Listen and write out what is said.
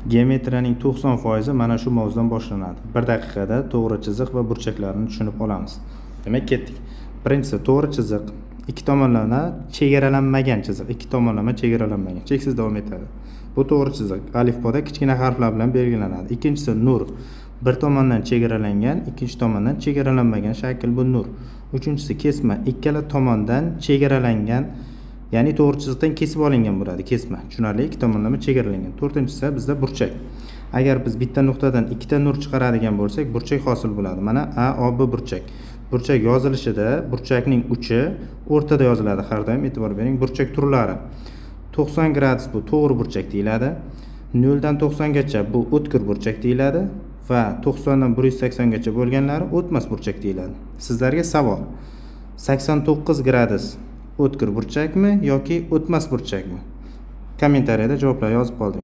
Geometriyaning 90% mana shu mavzudan boshlanadi. 1 daqiqada to'g'ri chiziq va burchaklarni tushunib olamiz. Demak, ketdik. Birinchisi to'g'ri chiziq, ikki tomonlama chegaralanmagan chiziq, ikki tomonlama chegaralanmagan. Cheksiz davom etadi. Bu to'g'ri chiziq alifboda kichkina harflar bilan belgilanadi. Ikkinchisi nur. Bir tomondan chegaralangan, ikkinchi tomondan chegaralanmagan shakl bu nur. Uchinchisi kesma. Ikkala tomondan chegaralangan, ya'ni to'g'ri chiziqdan kesib olingan bo'ladi, kesma. Tushunarli, ikki tomonlama chegaralangan. To'rtinchisi bizda burchak. Agar biz bitta nuqtadan ikkita nur chiqaradigan bo'lsak, burchak hosil bo'ladi. Mana A, O, B burchak. Burchak yozilishida burchakning uchi o'rtada yoziladi har doim, e'tibor bering. Burchak turlari. 90 gradus bu to'g'ri burchak deyiladi. 0 dan 90 gacha bu o'tkir burchak deyiladi va 90 dan 180 gacha bo'lganlari o'tmas burchak deyiladi. Sizlarga savol. 89 gradus o'tkir burchakmi yoki o'tmas burchakmi? Kommentariyada javoblar yozib qolding.